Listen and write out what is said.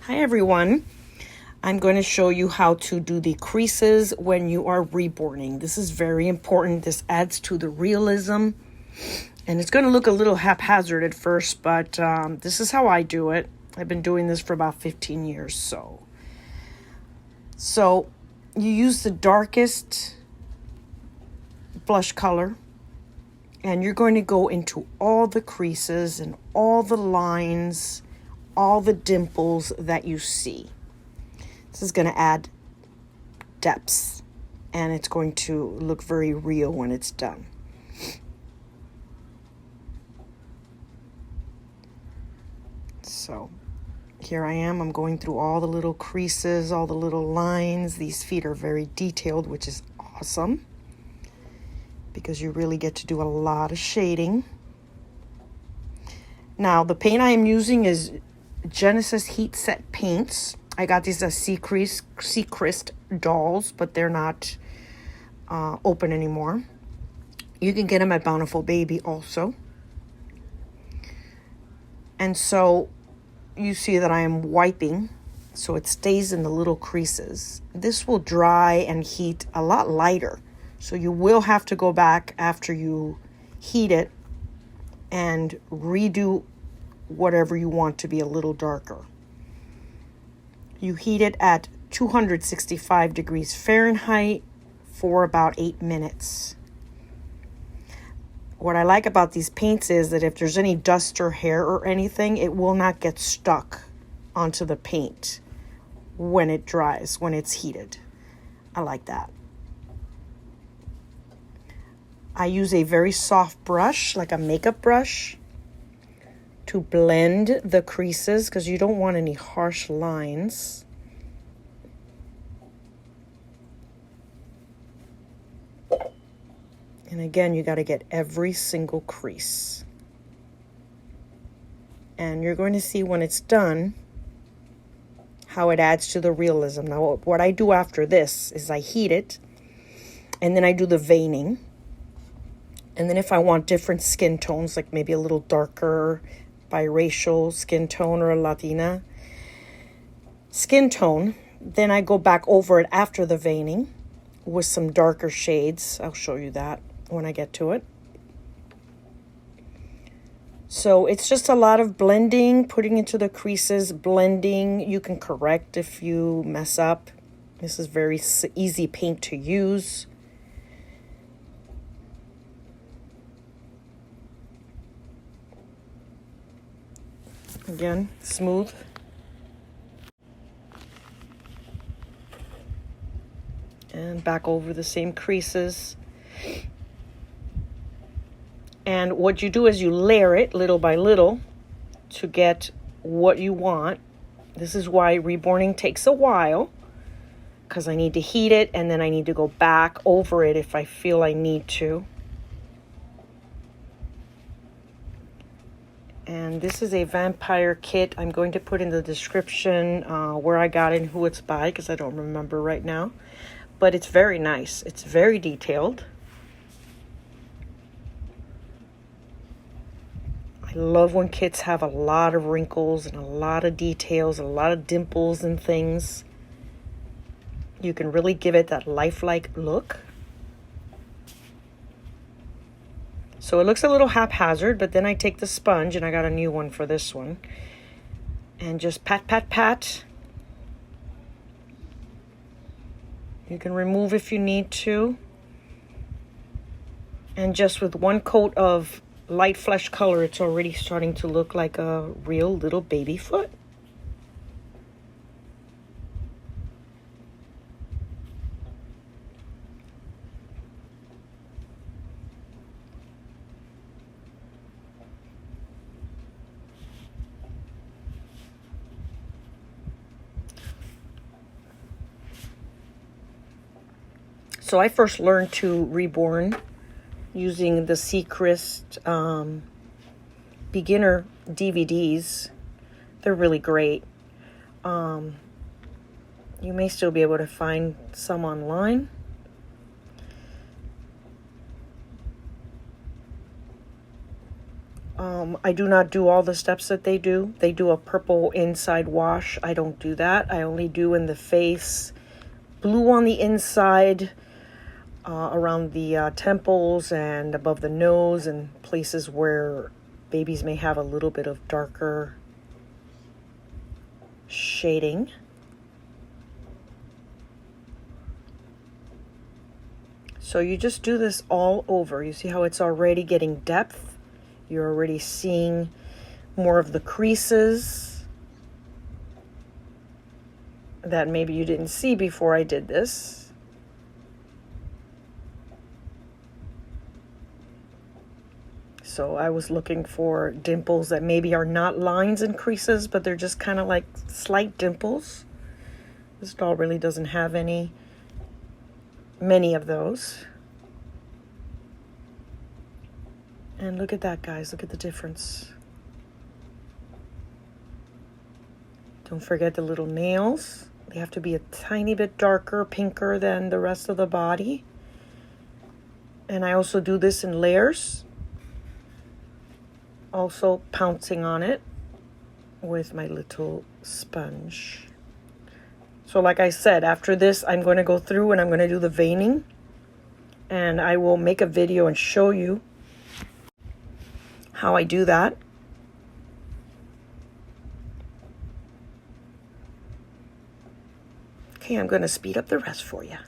Hi everyone. I'm going to show you how to do the creases when you are reborning. This is very important. This adds to the realism. And it's going to look a little haphazard at first, but this is how I do it. I've been doing this for about 15 years. So you use the darkest blush color. And you're going to go into all the creases and all the lines, all the dimples that you see. This is going to add depths, and it's going to look very real when it's done. So here I am. I'm going through all the little creases, all the little lines. These feet are very detailed, which is awesome, because you really get to do a lot of shading. Now, the paint I am using is Genesis Heat Set paints. I got these as Seacrest dolls, but they're not open anymore. You can get them at Bountiful Baby also. And so you see that I am wiping, so it stays in the little creases. This will dry and heat a lot lighter. So you will have to go back after you heat it and redo whatever you want to be a little darker. You heat it at 265 degrees Fahrenheit for about 8 minutes. What I like about these paints is that if there's any dust or hair or anything, it will not get stuck onto the paint when it dries, when it's heated. I like that. I use a very soft brush, like a makeup brush, to blend the creases because you don't want any harsh lines. And again, you got to get every single crease. And you're going to see when it's done how it adds to the realism. Now, what I do after this is I heat it, and then I do the veining. And then if I want different skin tones, like maybe a little darker biracial skin tone or a Latina skin tone, then I go back over it after the veining with some darker shades. I'll show you that when I get to it. So it's just a lot of blending, putting into the creases, blending. You can correct if you mess up. This is very easy paint to use. Again, smooth. And back over the same creases. And what you do is you layer it little by little to get what you want. This is why reborning takes a while, because I need to heat it and then I need to go back over it if I feel I need to. And this is a vampire kit. I'm going to put in the description where I got it and who it's by, because I don't remember right now. But it's very nice. It's very detailed. I love when kits have a lot of wrinkles and a lot of details, a lot of dimples and things. You can really give it that lifelike look. So it looks a little haphazard, but then I take the sponge, and I got a new one for this one, and just pat, pat, pat. You can remove if you need to. And just with one coat of light flesh color, it's already starting to look like a real little baby foot. So I first learned to Reborn using the Seacrest beginner DVDs. They're really great. You may still be able to find some online. I do not do all the steps that they do. They do a purple inside wash. I don't do that. I only do in the face, blue on the inside, around the temples and above the nose, and places where babies may have a little bit of darker shading. So you just do this all over. You see how it's already getting depth? You're already seeing more of the creases that maybe you didn't see before I did this. So I was looking for dimples that maybe are not lines and creases, but they're just kind of like slight dimples. This doll really doesn't have many of those. And look at that, guys. Look at the difference. Don't forget the little nails. They have to be a tiny bit darker, pinker than the rest of the body. And I also do this in layers. Also pouncing on it with my little sponge. So like I said, after this, I'm going to go through and I'm going to do the veining. And I will make a video and show you how I do that. Okay, I'm going to speed up the rest for you.